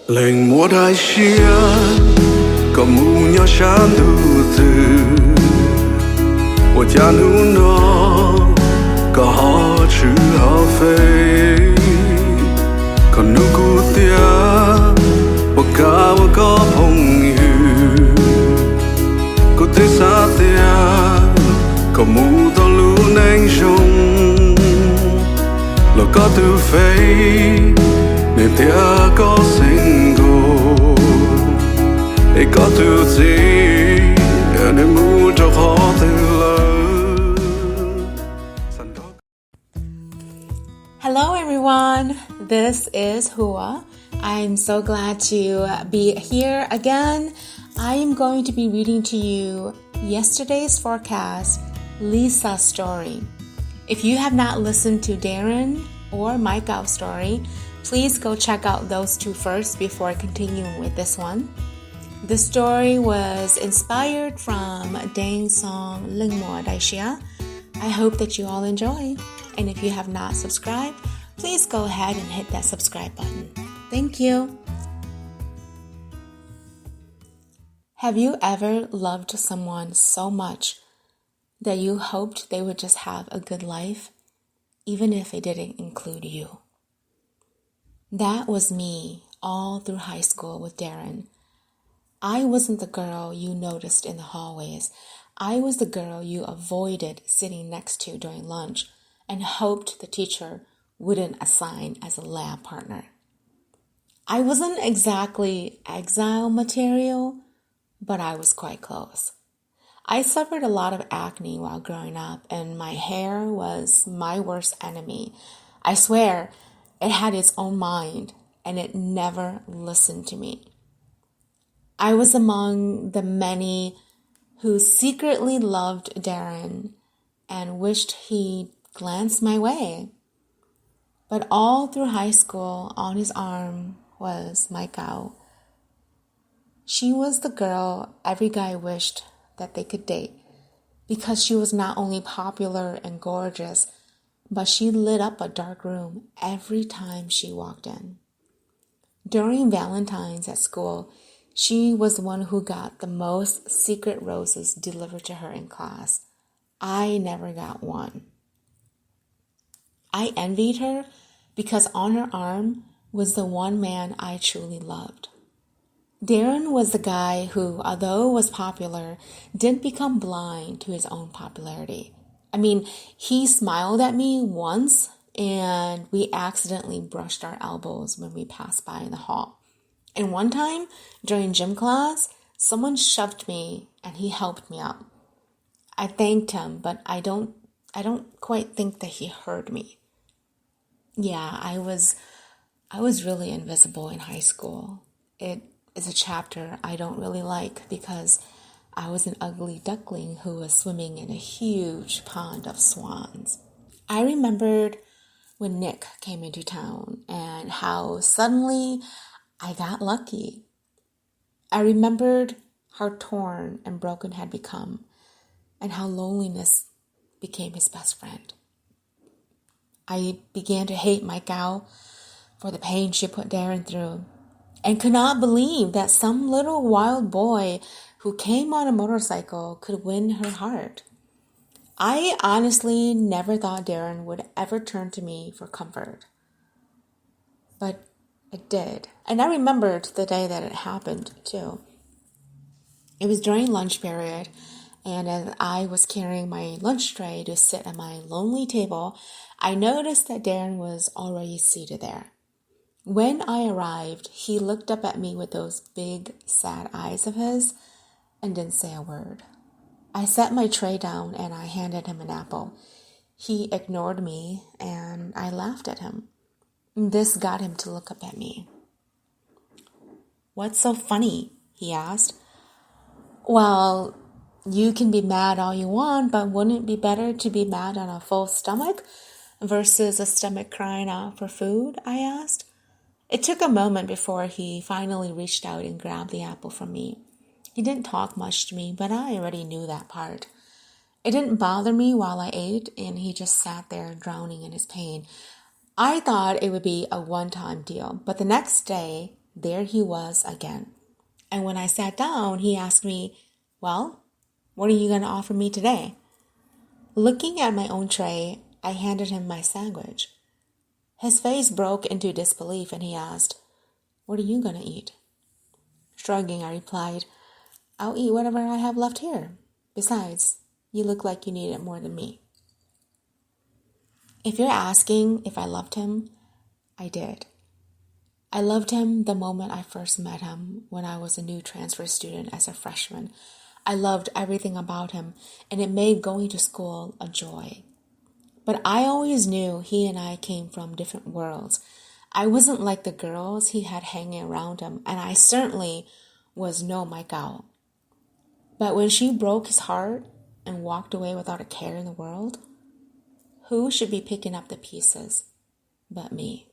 Lệnh mùa đại xia có mù nhỏ sáng đủ từ Wo cha nu nó có họ chữ họ phê còn nu cu tia Wo ca wo có phong yu có thể xa tia có mù to lu nang rong lo có tu phê nên tia có single để có tu gì nên mu cho khó từ Hello everyone, this is Hua. I'm so glad to be here again. I am going to be reading to you yesterday's forecast, Lisa's story. If you have not listened to Darren or Micah's story, please go check out those two first before continuing with this one. The story was inspired from Dang's song Lệnh mùa đại xia. I hope that you all enjoy. And if you have not subscribed, please go ahead and hit that subscribe button. Thank you. Have you ever loved someone so much that you hoped they would just have a good life, even if it didn't include you? That was me all through high school with Darren. I wasn't the girl you noticed in the hallways. I was the girl you avoided sitting next to during lunch and hoped the teacher wouldn't assign as a lab partner. I wasn't exactly exile material, but I was quite close. I suffered a lot of acne while growing up, and my hair was my worst enemy. I swear, it had its own mind, and it never listened to me. I was among the many who secretly loved Darren and wished he'd glance my way. But all through high school, on his arm was Micah. She was the girl every guy wished that they could date because she was not only popular and gorgeous, but she lit up a dark room every time she walked in. During Valentine's at school, she was the one who got the most secret roses delivered to her in class. I never got one. I envied her because on her arm was the one man I truly loved. Darren was the guy who, although was popular, didn't become blind to his own popularity. I mean, he smiled at me once and we accidentally brushed our elbows when we passed by in the hall. And one time during gym class, someone shoved me and he helped me up. I thanked him, but I don't quite think that he heard me. Yeah, I was really invisible in high school. It is a chapter I don't really like because I was an ugly duckling who was swimming in a huge pond of swans. I remembered when Nick came into town and how suddenly I got lucky. I remembered how torn and broken had become and how loneliness became his best friend. I began to hate my gal for the pain she put Darren through and could not believe that some little wild boy who came on a motorcycle could win her heart. I honestly never thought Darren would ever turn to me for comfort. But it did. And I remembered the day that it happened, too. It was during lunch period, and as I was carrying my lunch tray to sit at my lonely table, I noticed that Darren was already seated there. When I arrived, he looked up at me with those big, sad eyes of his and didn't say a word. I set my tray down and I handed him an apple. He ignored me and I laughed at him. This got him to look up at me. "What's so funny?" he asked. "Well, you can be mad all you want, but wouldn't it be better to be mad on a full stomach versus a stomach crying out for food?" I asked. It took a moment before he finally reached out and grabbed the apple from me. He didn't talk much to me, but I already knew that part. It didn't bother me while I ate, and he just sat there drowning in his pain. I thought it would be a one-time deal, but the next day, there he was again. And when I sat down, he asked me, "Well, what are you going to offer me today?" Looking at my own tray, I handed him my sandwich. His face broke into disbelief and he asked, "What are you going to eat?" Shrugging, I replied, "I'll eat whatever I have left here. Besides, you look like you need it more than me." If you're asking if I loved him, I did. I loved him the moment I first met him when I was a new transfer student as a freshman. I loved everything about him, and it made going to school a joy. But I always knew he and I came from different worlds. I wasn't like the girls he had hanging around him, and I certainly was no Michael. But when she broke his heart and walked away without a care in the world, who should be picking up the pieces but me?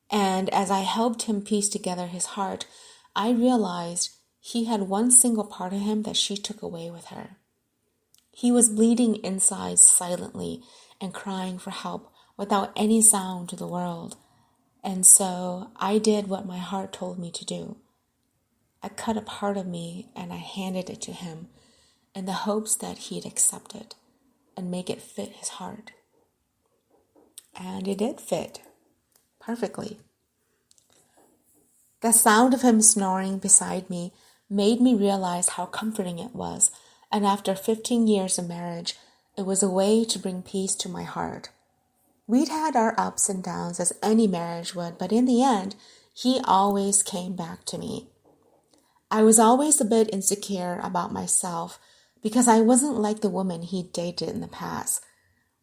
And as I helped him piece together his heart, I realized he had one single part of him that she took away with her. He was bleeding inside silently and crying for help without any sound to the world. And so I did what my heart told me to do. I cut a part of me and I handed it to him in the hopes that he'd accept it and make it fit his heart. And it did fit perfectly. The sound of him snoring beside me made me realize how comforting it was, and after 15 years of marriage, it was a way to bring peace to my heart. We'd had our ups and downs as any marriage would, but in the end, he always came back to me. I was always a bit insecure about myself because I wasn't like the woman he dated in the past.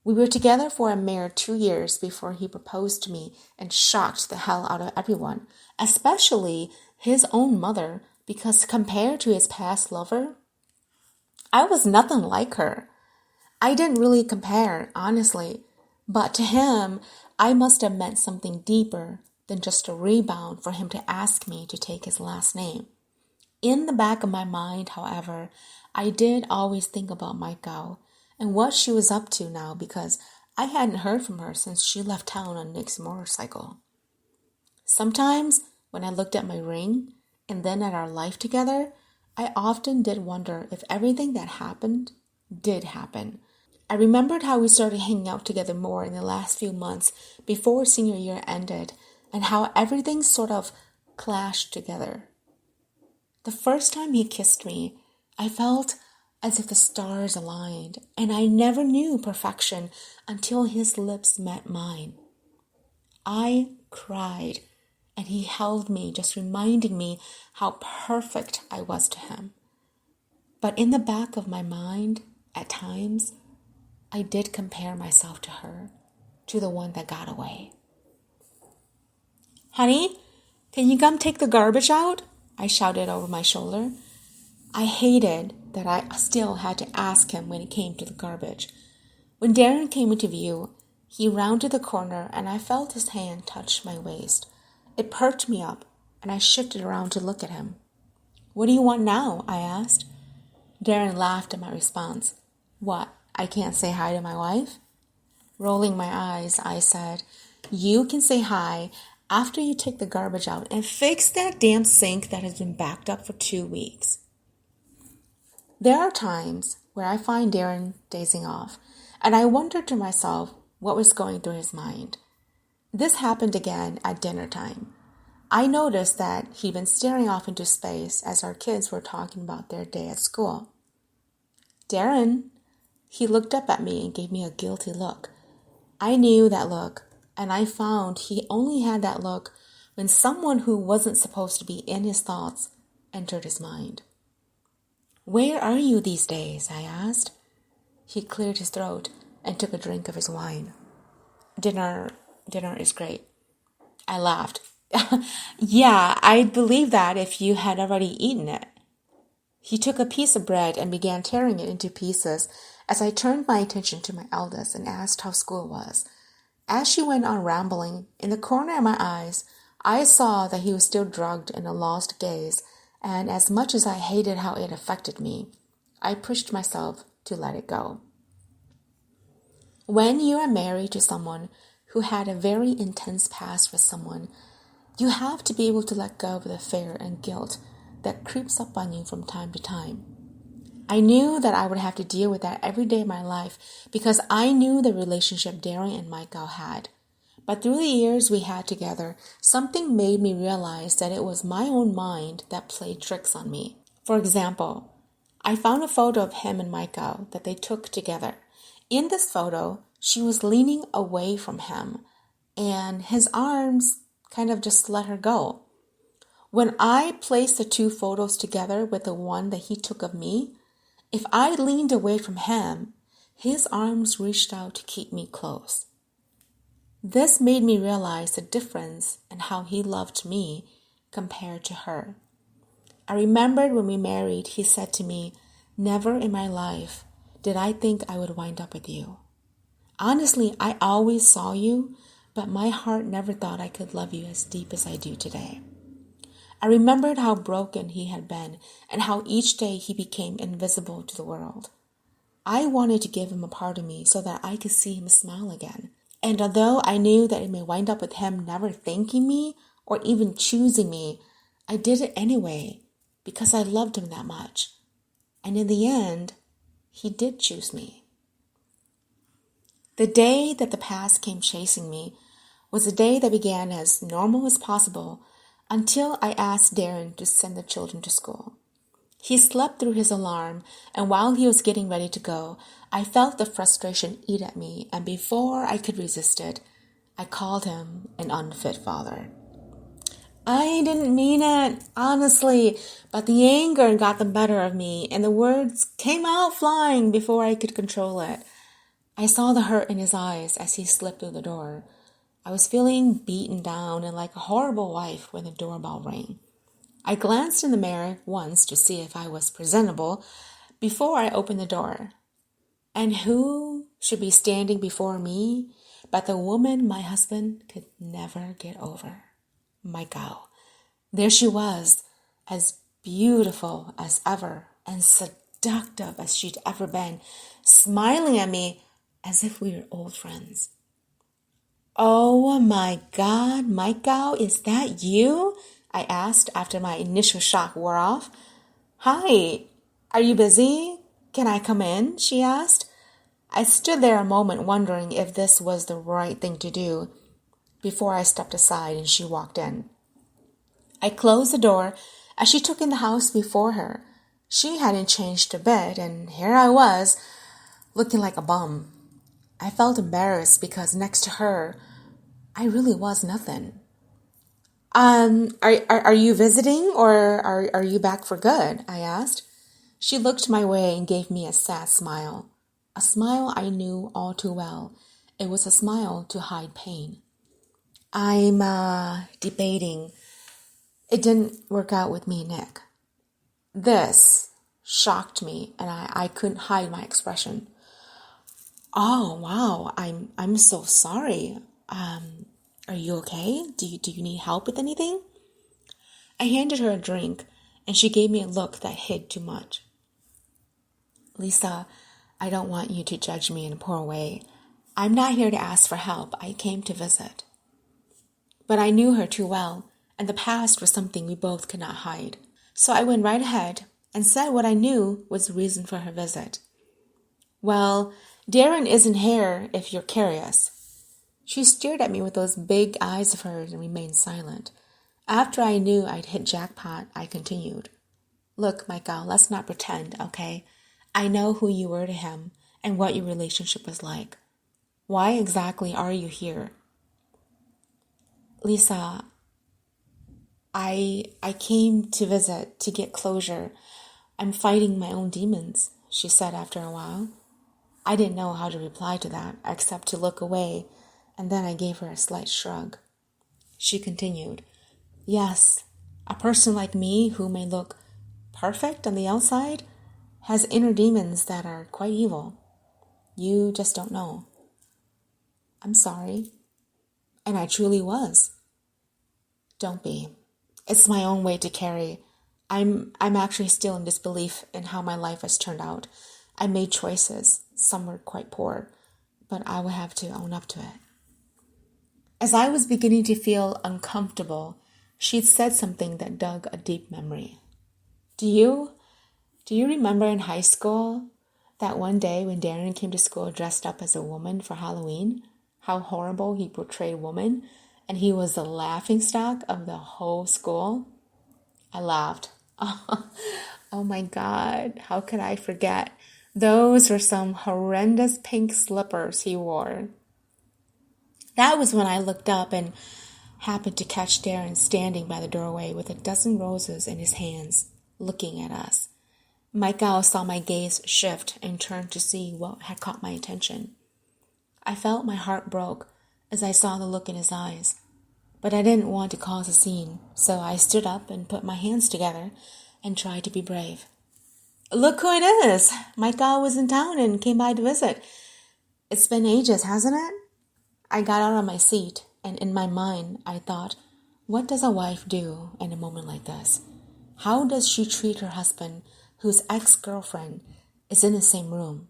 We were together for a mere 2 years before he proposed to me and shocked the hell out of everyone, especially his own mother, because compared to his past lover, I was nothing like her. I didn't really compare, honestly, but to him, I must have meant something deeper than just a rebound for him to ask me to take his last name. In the back of my mind, however, I did always think about my gal and what she was up to now because I hadn't heard from her since she left town on Nick's motorcycle. Sometimes, when I looked at my ring and then at our life together, I often did wonder if everything that happened did happen. I remembered how we started hanging out together more in the last few months before senior year ended and how everything sort of clashed together. The first time he kissed me, I felt as if the stars aligned, and I never knew perfection until his lips met mine. I cried, and he held me, just reminding me how perfect I was to him. But in the back of my mind, at times, I did compare myself to her, to the one that got away. "Honey, can you come take the garbage out?" I shouted over my shoulder. I hated that I still had to ask him when it came to the garbage. When Darren came into view, he rounded the corner and I felt his hand touch my waist. It perked me up and I shifted around to look at him. "What do you want now?" I asked. Darren laughed at my response. "What, I can't say hi to my wife?" Rolling my eyes, I said, "You can say hi after you take the garbage out and fix that damn sink that has been backed up for 2 weeks. There are times where I find Darren dazing off, and I wonder to myself what was going through his mind. This happened again at dinner time. I noticed that he'd been staring off into space as our kids were talking about their day at school. "Darren," he looked up at me and gave me a guilty look. I knew that look, and I found he only had that look when someone who wasn't supposed to be in his thoughts entered his mind. "Where are you these days?" I asked. He cleared his throat and took a drink of his wine. Dinner is great." I laughed. "Yeah, I'd believe that if you had already eaten it." He took a piece of bread and began tearing it into pieces as I turned my attention to my eldest and asked how school was. As she went on rambling, in the corner of my eyes, I saw that he was still drugged in a lost gaze, and as much as I hated how it affected me, I pushed myself to let it go. When you are married to someone who had a very intense past with someone, You have to be able to let go of the fear and guilt that creeps up on you from time to time. I knew that I would have to deal with that every day of my life because I knew the relationship Darren and Michael had. But through the years we had together, something made me realize that it was my own mind that played tricks on me. For example, I found a photo of him and Michael that they took together. In this photo, she was leaning away from him, and his arms kind of just let her go. When I placed the two photos together with the one that he took of me, if I leaned away from him, his arms reached out to keep me close. This made me realize the difference in how he loved me compared to her. I remembered when we married, he said to me, "Never in my life did I think I would wind up with you. Honestly, I always saw you, but my heart never thought I could love you as deep as I do today." I remembered how broken he had been and how each day he became invisible to the world. I wanted to give him a part of me so that I could see him smile again. And although I knew that it may wind up with him never thanking me or even choosing me, I did it anyway because I loved him that much. And in the end, he did choose me. The day that the past came chasing me was a day that began as normal as possible until I asked Darren to send the children to school. He slept through his alarm, and while he was getting ready to go, I felt the frustration eat at me, and before I could resist it, I called him an unfit father. I didn't mean it, honestly, but the anger got the better of me, and the words came out flying before I could control it. I saw the hurt in his eyes as he slipped through the door. I was feeling beaten down and like a horrible wife when the doorbell rang. I glanced in the mirror once to see if I was presentable before I opened the door. And who should be standing before me but the woman my husband could never get over, Michael. There she was, as beautiful as ever and seductive as she'd ever been, smiling at me as if we were old friends. "Oh my God, Michael, is that you?" I asked after my initial shock wore off. "Hi, are you busy? Can I come in?" she asked. I stood there a moment wondering if this was the right thing to do before I stepped aside and she walked in. I closed the door as she took in the house before her. She hadn't changed a bit, and here I was, looking like a bum. I felt embarrassed because next to her, I really was nothing. Are you visiting or are you back for good?" I asked. She looked my way and gave me a sad smile. A smile I knew all too well. It was a smile to hide pain. "I'm debating. It didn't work out with me and Nick." This shocked me and I couldn't hide my expression. "Oh wow, I'm so sorry. Are you okay? Do you need help with anything?" I handed her a drink, and she gave me a look that hid too much. "Lisa, I don't want you to judge me in a poor way. I'm not here to ask for help. I came to visit." But I knew her too well, and the past was something we both could not hide. So I went right ahead and said what I knew was the reason for her visit. "Well, Darren isn't here if you're curious." She stared at me with those big eyes of hers and remained silent. After I knew I'd hit jackpot, I continued. "Look, Michael, let's not pretend, okay? I know who you were to him and what your relationship was like. Why exactly are you here?" "Lisa, I came to visit to get closure. I'm fighting my own demons," she said after a while. I didn't know how to reply to that except to look away, and then I gave her a slight shrug. She continued, "Yes, a person like me who may look perfect on the outside has inner demons that are quite evil. You just don't know." "I'm sorry." And I truly was. "Don't be. It's my own weight to carry. I'm actually still in disbelief in how my life has turned out. I made choices. Some were quite poor, but I will have to own up to it." As I was beginning to feel uncomfortable, She'd said something that dug a deep memory. Do you remember in high school that one day when Darren came to school dressed up as a woman for Halloween? How horrible he portrayed woman, and he was the laughingstock of the whole school? I laughed. Oh my God, how could I forget? Those were some horrendous pink slippers he wore. That was when I looked up and happened to catch Darren standing by the doorway with a dozen roses in his hands, looking at us. Michael saw my gaze shift and turned to see what had caught my attention. I felt my heart broke as I saw the look in his eyes, but I didn't want to cause a scene, so I stood up and put my hands together and tried to be brave. Look who it is! Michael was in town and came by to visit. It's been ages, hasn't it? I got out of my seat, and in my mind, I thought, what does a wife do in a moment like this? How does she treat her husband, whose ex-girlfriend is in the same room?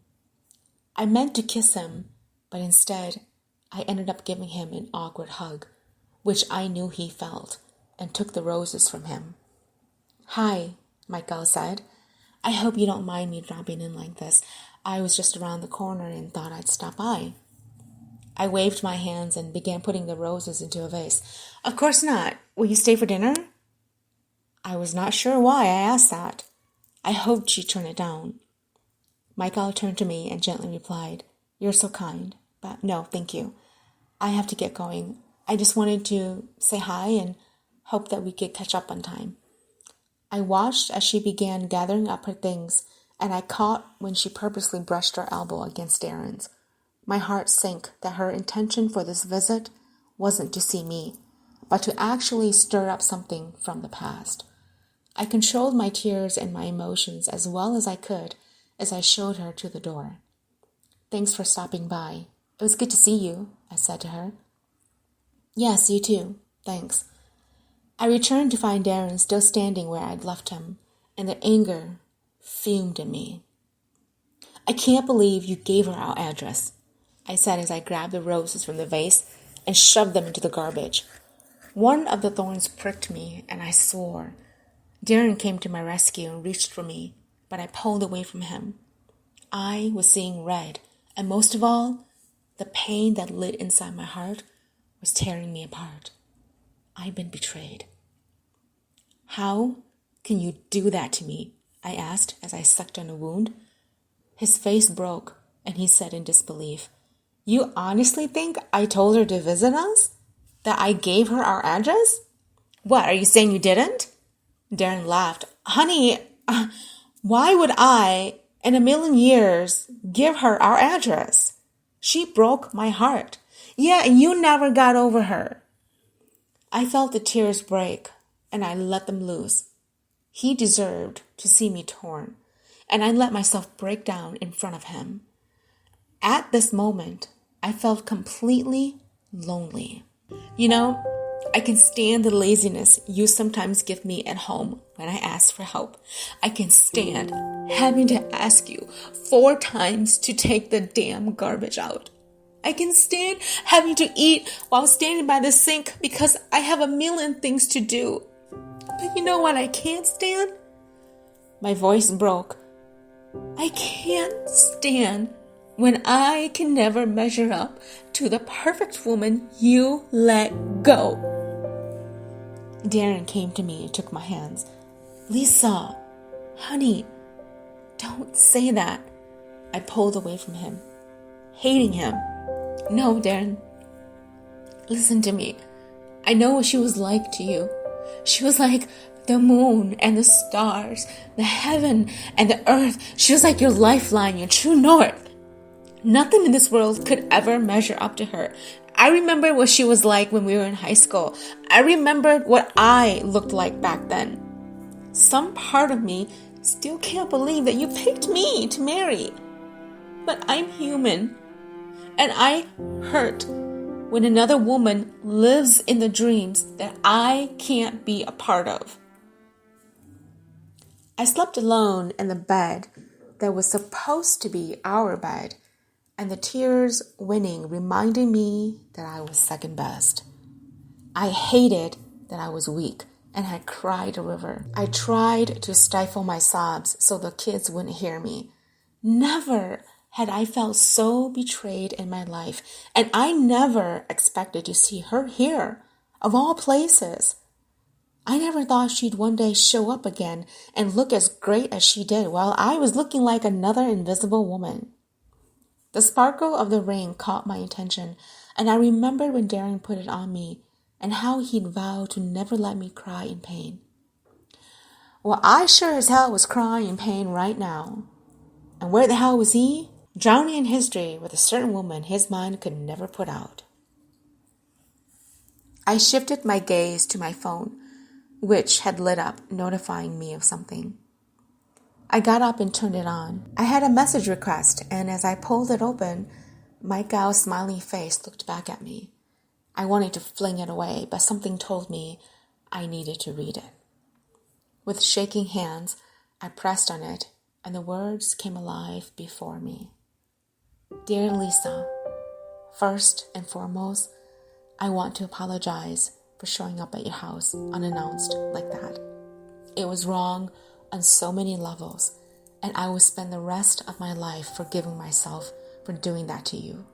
I meant to kiss him, but instead, I ended up giving him an awkward hug, which I knew he felt, and took the roses from him. Hi, Michael said. I hope you don't mind me dropping in like this. I was just around the corner and thought I'd stop by. I waved my hands and began putting the roses into a vase. Of course not. Will you stay for dinner? I was not sure why I asked that. I hoped she'd turn it down. Michael turned to me and gently replied, You're so kind, but no, thank you. I have to get going. I just wanted to say hi and hope that we could catch up on time. I watched as she began gathering up her things, and I caught when she purposely brushed her elbow against Darren's. My heart sank that her intention for this visit wasn't to see me, but to actually stir up something from the past. I controlled my tears and my emotions as well as I could as I showed her to the door. Thanks for stopping by. It was good to see you, I said to her. Yes, you too. Thanks. I returned to find Darren still standing where I'd left him, and the anger fumed in me. I can't believe you gave her our address, I said as I grabbed the roses from the vase and shoved them into the garbage. One of the thorns pricked me, and I swore. Darren came to my rescue and reached for me, but I pulled away from him. I was seeing red, and most of all, the pain that lit inside my heart was tearing me apart. I'd been betrayed. How can you do that to me? I asked as I sucked on a wound. His face broke, and he said in disbelief, You honestly think I told her to visit us? That I gave her our address? What, are you saying you didn't? Darren laughed. Honey, why would I, in a million years, give her our address? She broke my heart. Yeah, and you never got over her. I felt the tears break, and I let them loose. He deserved to see me torn, and I let myself break down in front of him. At this moment, I felt completely lonely. You know, I can stand the laziness you sometimes give me at home when I ask for help. I can stand having to ask you 4 times to take the damn garbage out. I can stand having to eat while standing by the sink because I have a million things to do. But you know what I can't stand? My voice broke. I can't stand when I can never measure up to the perfect woman you let go. Darren came to me and took my hands. Lisa, honey, don't say that. I pulled away from him, hating him. No, Darren, listen to me. I know what she was like to you. She was like the moon and the stars, the heaven and the earth. She was like your lifeline, your true north. Nothing in this world could ever measure up to her. I remember what she was like when we were in high school. I remembered what I looked like back then. Some part of me still can't believe that you picked me to marry. But I'm human, and I hurt when another woman lives in the dreams that I can't be a part of. I slept alone in the bed that was supposed to be our bed, and the tears winning reminded me that I was second best. I hated that I was weak, and I cried a river. I tried to stifle my sobs so the kids wouldn't hear me. Never had I felt so betrayed in my life, and I never expected to see her here, of all places. I never thought she'd one day show up again and look as great as she did while I was looking like another invisible woman. The sparkle of the ring caught my attention, and I remembered when Darren put it on me and how he'd vowed to never let me cry in pain. Well, I sure as hell was crying in pain right now. And where the hell was he? Drowning in history with a certain woman his mind could never put out. I shifted my gaze to my phone, which had lit up, notifying me of something. I got up and turned it on. I had a message request, and as I pulled it open, my gal's smiling face looked back at me. I wanted to fling it away, but something told me I needed to read it. With shaking hands, I pressed on it, and the words came alive before me. Dear Lisa, first and foremost, I want to apologize for showing up at your house unannounced like that. It was wrong on so many levels, and I will spend the rest of my life forgiving myself for doing that to you.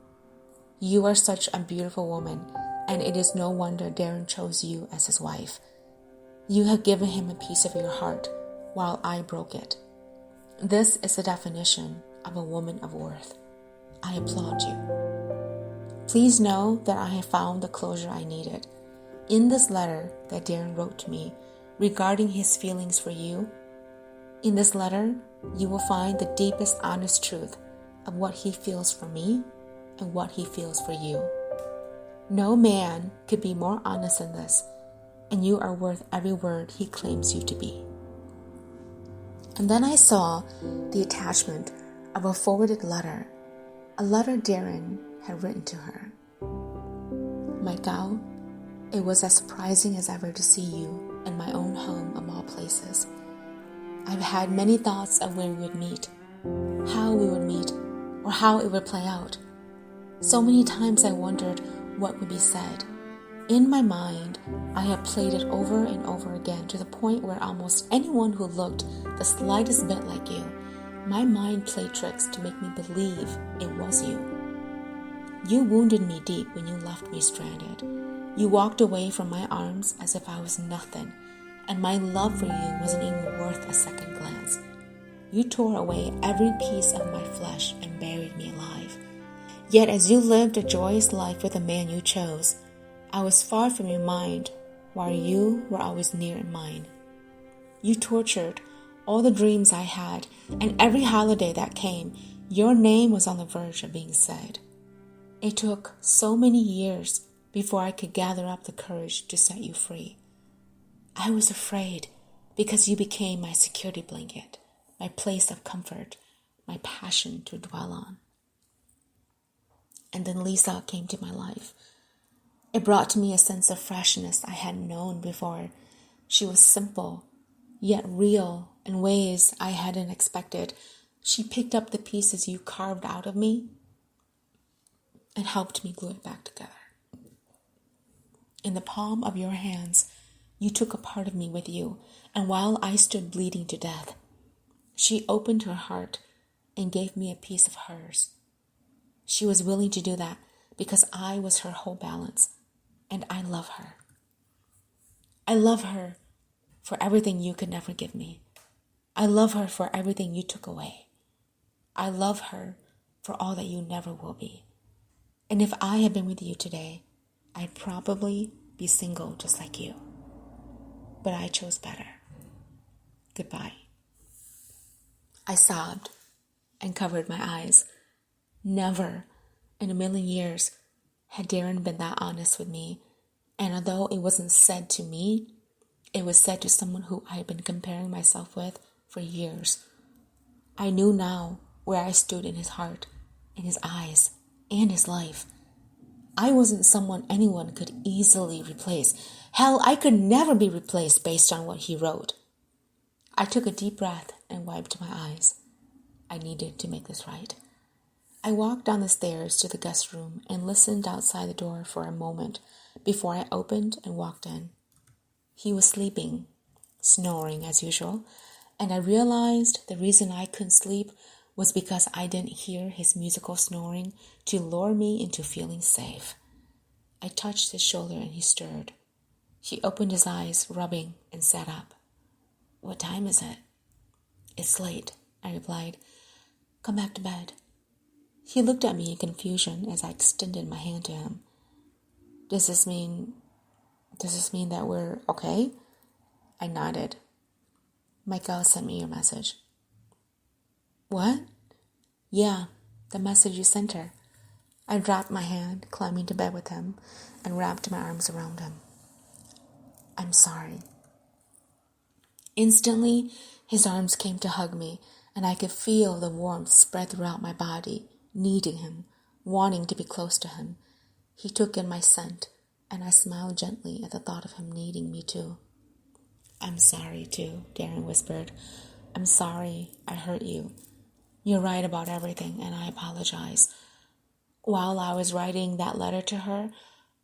You are such a beautiful woman, and it is no wonder Darren chose you as his wife. You have given him a piece of your heart while I broke it. This is the definition of a woman of worth. I applaud you. Please know that I have found the closure I needed. In this letter that Darren wrote to me regarding his feelings for you, in this letter, you will find the deepest honest truth of what he feels for me and what he feels for you. No man could be more honest than this, and you are worth every word he claims you to be. And then I saw the attachment of a forwarded letter, a letter Darren had written to her. My gal, it was as surprising as ever to see you in my own home of all places. I've had many thoughts of where we would meet, how we would meet, or how it would play out. So many times I wondered what would be said. In my mind, I have played it over and over again to the point where almost anyone who looked the slightest bit like you, my mind played tricks to make me believe it was you. You wounded me deep when you left me stranded. You walked away from my arms as if I was nothing, and my love for you wasn't even worth a second glance. You tore away every piece of my flesh and buried me alive. Yet as you lived a joyous life with the man you chose, I was far from your mind, while you were always near in mine. You tortured all the dreams I had, and every holiday that came, your name was on the verge of being said. It took so many years before I could gather up the courage to set you free. I was afraid because you became my security blanket, my place of comfort, my passion to dwell on. And then Lisa came to my life. It brought to me a sense of freshness I hadn't known before. She was simple, yet real in ways I hadn't expected. She picked up the pieces you carved out of me and helped me glue it back together. In the palm of your hands, you took a part of me with you, and while I stood bleeding to death, she opened her heart and gave me a piece of hers. She was willing to do that because I was her whole balance, and I love her. I love her for everything you could never give me. I love her for everything you took away. I love her for all that you never will be. And if I had been with you today, I'd probably be single just like you. But I chose better. Goodbye. I sobbed and covered my eyes. Never in a million years had Darren been that honest with me. And although it wasn't said to me, it was said to someone who I had been comparing myself with for years. I knew now where I stood in his heart, in his eyes, and his life. I wasn't someone anyone could easily replace. Hell, I could never be replaced based on what he wrote. I took a deep breath and wiped my eyes. I needed to make this right. I walked down the stairs to the guest room and listened outside the door for a moment before I opened and walked in. He was sleeping, snoring as usual, and I realized the reason I couldn't sleep was because I didn't hear his musical snoring to lure me into feeling safe. I touched his shoulder and he stirred. He opened his eyes, rubbing, and sat up. "What time is it?" "It's late," I replied. "Come back to bed." He looked at me in confusion as I extended my hand to him. Does this mean that we're okay?" I nodded. "My girl sent me your message." "What?" "Yeah, the message you sent her." I dropped my hand, climbing to bed with him, and wrapped my arms around him. "I'm sorry." Instantly, his arms came to hug me, and I could feel the warmth spread throughout my body, needing him, wanting to be close to him. He took in my scent, and I smiled gently at the thought of him needing me too. "I'm sorry too," Darren whispered. "I'm sorry I hurt you. You're right about everything, and I apologize." While I was writing that letter to her,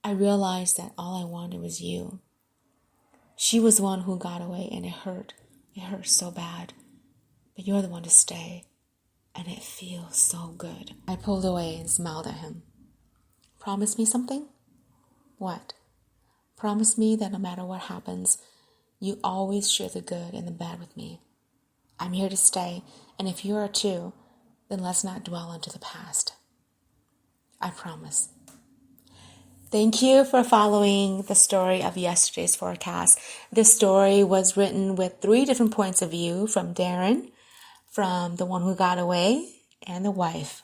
I realized that all I wanted was you. She was the one who got away, and it hurt. It hurt so bad. But you're the one to stay, and it feels so good. I pulled away and smiled at him. "Promise me something?" "What?" "Promise me that no matter what happens, you always share the good and the bad with me. I'm here to stay, and if you are too, then let's not dwell into the past." "I promise." Thank you for following the story of yesterday's forecast. This story was written with 3 different points of view, from Darren, from the one who got away, and the wife.